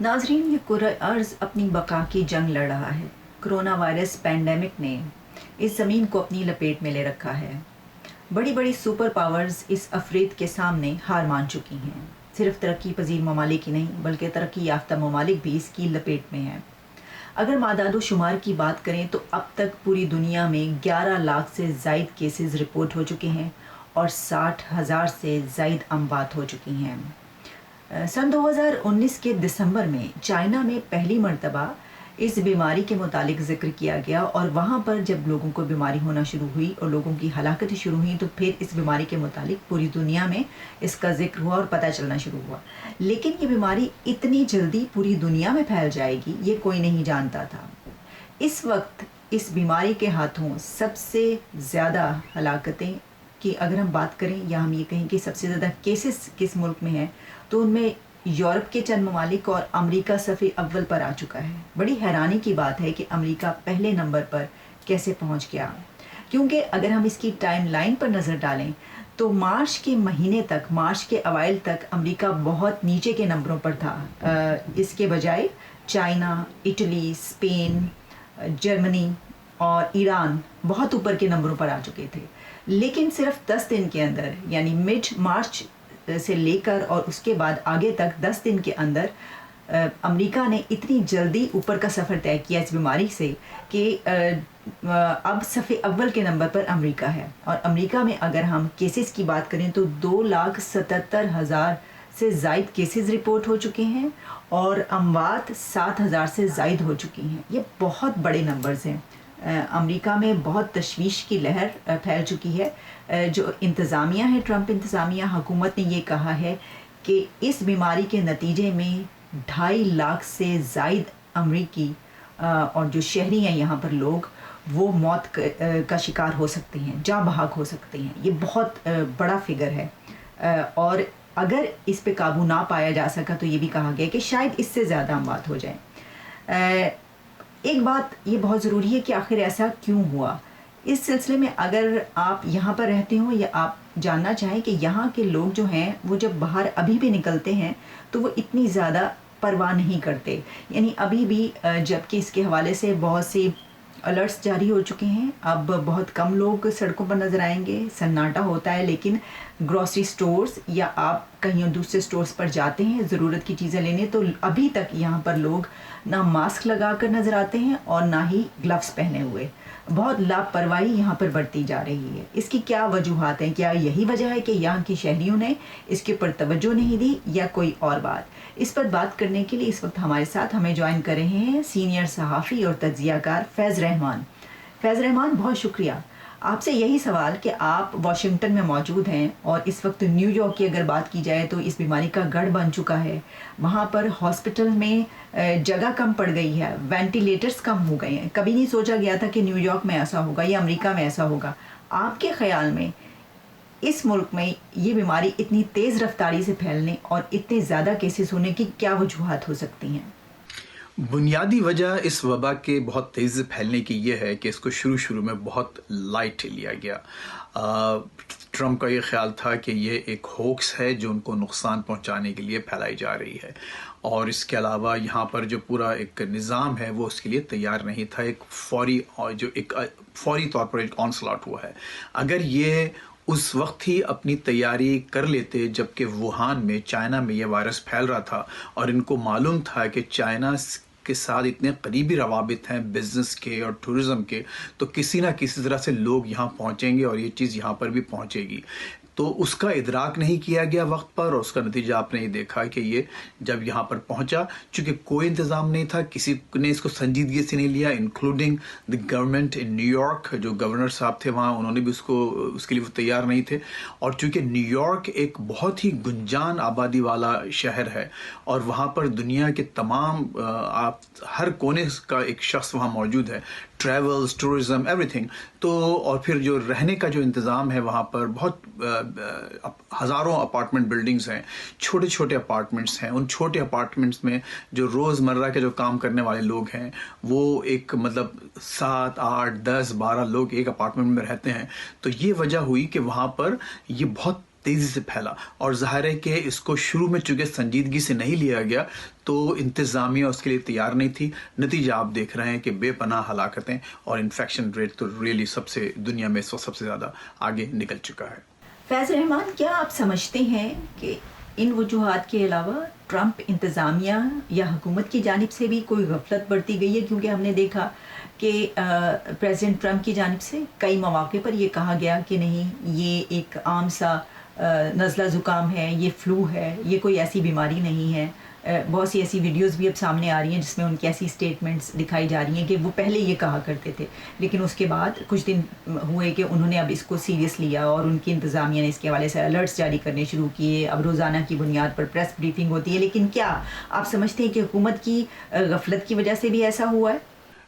नाजरीन, ये कुर्रा अर्ज़ अपनी बका की जंग लड़ रहा है। कोरोना वायरस पैंडेमिक ने इस ज़मीन को अपनी लपेट में ले रखा है। बड़ी बड़ी सुपर पावर्स इस अफरीद के सामने हार मान चुकी हैं। सिर्फ तरक्की पजीर ममालिक ही नहीं बल्कि तरक्की याफ्ता ममालिक भी इसकी लपेट में हैं। अगर मादादो शुमार की बात करें तो अब तक पूरी दुनिया में 11 लाख से ज़ायद केसेस रिपोर्ट हो चुके हैं और 60,000 से ज़ायद अमवात हो चुकी हैं। सन 2019 के दिसंबर में चाइना में पहली मर्तबा इस बीमारी के मुतालिक ज़िक्र किया गया और वहाँ पर जब लोगों को बीमारी होना शुरू हुई और लोगों की हलाकतें शुरू हुई तो फिर इस बीमारी के मुतालिक पूरी दुनिया में इसका जिक्र हुआ और पता चलना शुरू हुआ। लेकिन ये बीमारी इतनी जल्दी पूरी दुनिया में फैल जाएगी ये कोई नहीं जानता था। इस वक्त इस बीमारी के हाथों सबसे ज़्यादा हलाकतें की अगर हम बात करें या हम ये कहें कि सबसे ज़्यादा केसेस किस मुल्क में हैं तो उनमें यूरोप के चंद ममालिक और अमेरिका सफ़े अव्वल पर आ चुका है। बड़ी हैरानी की बात है कि अमेरिका पहले नंबर पर कैसे पहुंच गया, क्योंकि अगर हम इसकी टाइम लाइन पर नज़र डालें तो मार्च के महीने तक, मार्च के अवाइल तक अमेरिका बहुत नीचे के नंबरों पर था। इसके बजाय चाइना, इटली, स्पेन, जर्मनी और ईरान बहुत ऊपर के नंबरों पर आ चुके थे। लेकिन सिर्फ 10 दिन के अंदर, यानी मिड मार्च से लेकर और उसके बाद आगे तक 10 दिन के अंदर अमेरिका ने इतनी जल्दी ऊपर का सफ़र तय किया इस बीमारी से कि अब सफ़े अव्वल के नंबर पर अमेरिका है। और अमेरिका में अगर हम केसेस की बात करें तो 2,77,000 से ज़ायद केसेस रिपोर्ट हो चुके हैं और अमवात 7,000 से ज़ायद हो चुकी हैं। ये बहुत बड़े नंबर्स हैं। अमेरिका में बहुत तशवीश की लहर फैल चुकी है। जो इंतज़ामिया है, ट्रंप इंतज़ामिया, हुकूमत ने ये कहा है कि इस बीमारी के नतीजे में 2.5 लाख से ज़ायद अमरीकी और जो शहरी हैं यहाँ पर लोग, वो मौत का शिकार हो सकते हैं, जाँ बहक हो सकते हैं। ये बहुत बड़ा फिगर है और अगर इस पे काबू ना पाया जा सका तो ये भी कहा गया कि शायद इससे ज़्यादा अमवात हो जाए। एक बात ये बहुत ज़रूरी है कि आखिर ऐसा क्यों हुआ। इस सिलसिले में अगर आप यहाँ पर रहते हो या आप जानना चाहें कि यहाँ के लोग जो हैं वो जब बाहर अभी भी निकलते हैं तो वो इतनी ज़्यादा परवाह नहीं करते, यानी अभी भी, जबकि इसके हवाले से बहुत सी अलर्ट्स जारी हो चुके हैं। अब बहुत कम लोग सड़कों पर नज़र आएंगे, सन्नाटा होता है। लेकिन ग्रॉसरी स्टोर्स या आप कहीं दूसरे स्टोर्स पर जाते हैं ज़रूरत की चीज़ें लेने तो अभी तक यहाँ पर लोग ना मास्क लगा कर नज़र आते हैं और ना ही ग्लव्स पहने हुए। बहुत लापरवाही यहाँ पर बरती जा रही है। इसकी क्या वजूहात हैं? क्या यही वजह है कि यहाँ की शहरियों ने इसके ऊपर तवज्जो नहीं दी या कोई और बात? इस पर बात करने के लिए इस वक्त हमारे साथ हमें ज्वाइन कर रहे हैं सीनियर सहाफ़ी और तज्ज़ियाकार फैज़ रहमान। फैज़ रहमान, बहुत शुक्रिया। आपसे यही सवाल कि आप वाशिंगटन में मौजूद हैं और इस वक्त न्यूयॉर्क की अगर बात की जाए तो इस बीमारी का गढ़ बन चुका है। वहाँ पर हॉस्पिटल में जगह कम पड़ गई है, वेंटिलेटर्स कम हो गए हैं। कभी नहीं सोचा गया था कि न्यूयॉर्क में ऐसा होगा या अमेरिका में ऐसा होगा। आपके ख़्याल में इस मुल्क में ये बीमारी इतनी तेज़ रफ्तारी से फैलने और इतने ज़्यादा केसेस होने की क्या वजूहात हो सकती हैं? बुनियादी वजह इस वबा के बहुत तेज़ फैलने की ये है कि इसको शुरू में बहुत लाइट लिया गया। ट्रंप का ये ख्याल था कि ये एक होक्स है जो उनको नुकसान पहुंचाने के लिए फैलाई जा रही है और इसके अलावा यहाँ पर जो पूरा एक निज़ाम है वो उसके लिए तैयार नहीं था। एक फौरी तौर पर एक ऑनस्लॉट हुआ है। अगर ये उस वक्त ही अपनी तैयारी कर लेते जबकि वुहान में, चाइना में ये वायरस फैल रहा था और इनको मालूम था कि चाइना के साथ इतने करीबी रवाबित हैं बिज़नेस के और टूरिज़म के, तो किसी ना किसी तरह से लोग यहाँ पहुँचेंगे और ये चीज़ यहाँ पर भी पहुँचेगी। तो उसका इदराक नहीं किया गया वक्त पर और उसका नतीजा आपने ये देखा कि ये जब यहाँ पर पहुँचा, चूँकि कोई इंतज़ाम नहीं था, किसी ने इसको संजीदगी से नहीं लिया, including the government in New York. जो गवर्नर साहब थे वहाँ, उन्होंने भी उसके लिए वो तैयार नहीं थे। और चूँकि न्यूयॉर्क एक बहुत ही गुंजान आबादी वाला शहर है और वहाँ पर दुनिया के तमाम आप हर कोने का एक शख्स वहाँ मौजूद है, ट्रैवल्स, टूरिज़म, एवरीथिंग। तो और फिर जो रहने का जो इंतज़ाम है वहाँ पर बहुत हज़ारों अपार्टमेंट बिल्डिंग्स हैं, छोटे छोटे अपार्टमेंट्स हैं। उन छोटे अपार्टमेंट्स में जो रोज़मर्रा के जो काम करने वाले लोग हैं वो एक मतलब 7, 8, 10, 12 लोग एक अपार्टमेंट में रहते हैं। तो ये वजह हुई कि वहाँ पर ये बहुत تیزی سے پھیلا، اور ظاہر ہے کہ اس کو شروع میں چونکہ سنجیدگی سے نہیں لیا گیا تو انتظامیہ اس کے لیے تیار نہیں تھی. نتیجہ آپ دیکھ رہے ہیں کہ بے پناہ ہلاکتیں، اور انفیکشن ریٹ تو ریئلی سب سے دنیا میں اس وقت سب سے زیادہ آگے نکل چکا ہے. فیض رحمان، کیا آپ سمجھتے ہیں کہ ان وجوہات کے علاوہ ٹرمپ انتظامیہ یا حکومت کی جانب سے بھی کوئی غفلت برتی گئی ہے؟ کیونکہ ہم نے دیکھا کہ پریزیڈنٹ ٹرمپ کی جانب سے کئی مواقع پر یہ کہا گیا کہ نہیں، یہ ایک عام سا نزلہ زکام ہے، یہ فلو ہے، یہ کوئی ایسی بیماری نہیں ہے. بہت سی ایسی ویڈیوز بھی اب سامنے آ رہی ہیں جس میں ان کی ایسی سٹیٹمنٹس دکھائی جا رہی ہیں کہ وہ پہلے یہ کہا کرتے تھے، لیکن اس کے بعد کچھ دن ہوئے کہ انہوں نے اب اس کو سیریس لیا اور ان کی انتظامیہ نے اس کے حوالے سے الرٹس جاری کرنے شروع کیے. اب روزانہ کی بنیاد پر پریس بریفنگ ہوتی ہے. لیکن کیا آپ سمجھتے ہیں کہ حکومت کی غفلت کی وجہ سے بھی ایسا ہوا ہے؟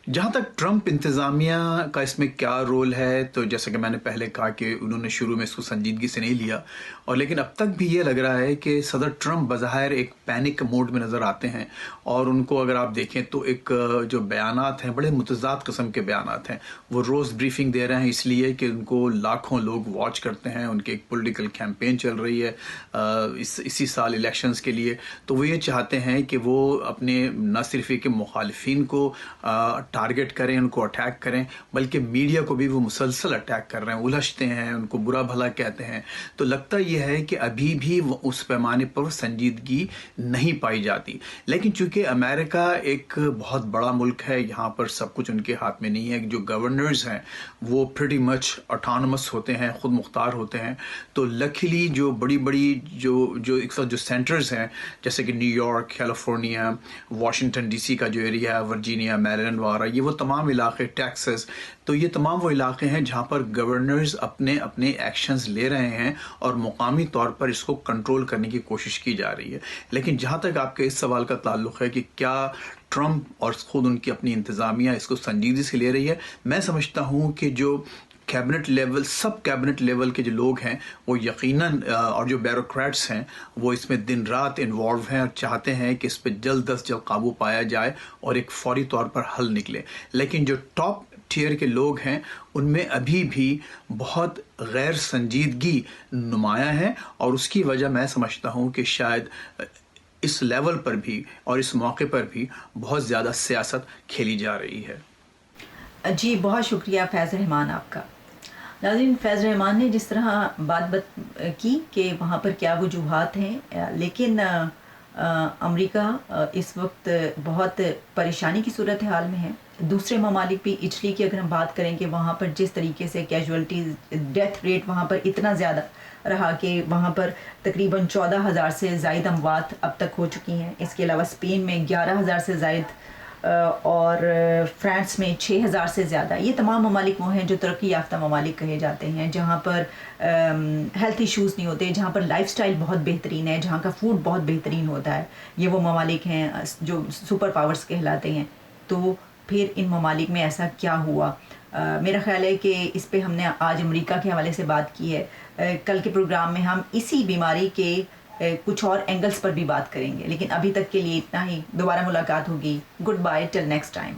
جہاں تک ٹرمپ انتظامیہ کا اس میں کیا رول ہے، تو جیسا کہ میں نے پہلے کہا کہ انہوں نے شروع میں اس کو سنجیدگی سے نہیں لیا، اور لیکن اب تک بھی یہ لگ رہا ہے کہ صدر ٹرمپ بظاہر ایک پینک موڈ میں نظر آتے ہیں، اور ان کو اگر آپ دیکھیں تو ایک جو بیانات ہیں بڑے متضاد قسم کے بیانات ہیں. وہ روز بریفنگ دے رہے ہیں اس لیے کہ ان کو لاکھوں لوگ واچ کرتے ہیں، ان کی ایک پولیٹیکل کیمپین چل رہی ہے اسی سال الیکشنز کے لیے. تو وہ یہ چاہتے ہیں کہ وہ اپنے نہ صرف کہ مخالفین کو ٹارگٹ کریں، ان کو اٹیک کریں، بلکہ میڈیا کو بھی وہ مسلسل اٹیک کر رہے ہیں، الجھتے ہیں، ان کو برا بھلا کہتے ہیں. تو لگتا یہ ہے کہ ابھی بھی اس پیمانے پر سنجیدگی نہیں پائی جاتی. لیکن چونکہ امریکہ ایک بہت بڑا ملک ہے، یہاں پر سب کچھ ان کے ہاتھ میں نہیں ہے. جو گورنرز ہیں وہ پریٹی مچ اٹانومس ہوتے ہیں، خود مختار ہوتے ہیں. تو لکیلی جو بڑی بڑی جو سینٹرز ہیں جیسے کہ New York, California, Washington D C کا جو ایریا ہے، ورجینیا، میریلینڈ وغیرہ، یہ وہ تمام علاقے، ٹیکسس، تو یہ تمام وہ علاقے ہیں جہاں پر گورنرز اپنے ایکشنز لے رہے ہیں اور مقامی طور پر اس کو کنٹرول کرنے کی کوشش کی جا رہی ہے. لیکن جہاں تک آپ کے اس سوال کا تعلق ہے کہ کیا ٹرمپ اور خود ان کی اپنی انتظامیہ اس کو سنجیدگی سے لے رہی ہے، میں سمجھتا ہوں کہ جو کیبنٹ لیول، سب کیبنٹ لیول کے جو لوگ ہیں وہ یقیناً، اور جو بیوروکریٹس ہیں وہ اس میں دن رات انوالو ہیں اور چاہتے ہیں کہ اس پہ جلد از جلد قابو پایا جائے اور ایک فوری طور پر حل نکلے. لیکن جو ٹاپ ٹیئر کے لوگ ہیں ان میں ابھی بھی بہت غیر سنجیدگی نمایاں ہے، اور اس کی وجہ میں سمجھتا ہوں کہ شاید اس لیول پر بھی اور اس موقع پر بھی بہت زیادہ سیاست کھیلی جا رہی ہے. جی بہت شکریہ فیض رحمان آپ کا. ناظرین، فیض رحمان نے جس طرح بات کی کہ وہاں پر کیا وجوہات ہیں، لیکن امریکہ اس وقت بہت پریشانی کی صورتحال میں ہے. دوسرے ممالک بھی، اٹلی کی اگر ہم بات کریں کہ وہاں پر جس طریقے سے کیجولیٹیز، ڈیتھ ریٹ وہاں پر اتنا زیادہ رہا کہ وہاں پر تقریباً 14,000 سے زائد اموات اب تک ہو چکی ہیں. اس کے علاوہ اسپین میں 11,000 سے زائد، اور فرانس میں 6,000 سے زیادہ. یہ تمام ممالک وہ ہیں جو ترقی یافتہ ممالک کہے جاتے ہیں، جہاں پر ہیلتھ ایشوز نہیں ہوتے، جہاں پر لائف سٹائل بہت بہترین ہے، جہاں کا فوڈ بہت بہترین ہوتا ہے. یہ وہ ممالک ہیں جو سپر پاورز کہلاتے ہیں. تو پھر ان ممالک میں ایسا کیا ہوا؟ میرا خیال ہے کہ اس پہ ہم نے آج امریکہ کے حوالے سے بات کی ہے. کل کے پروگرام میں ہم اسی بیماری کے کچھ اور اینگلز پر بھی بات کریں گے، لیکن ابھی تک کے لیے اتنا ہی. دوبارہ ملاقات ہوگی. Good bye till next time.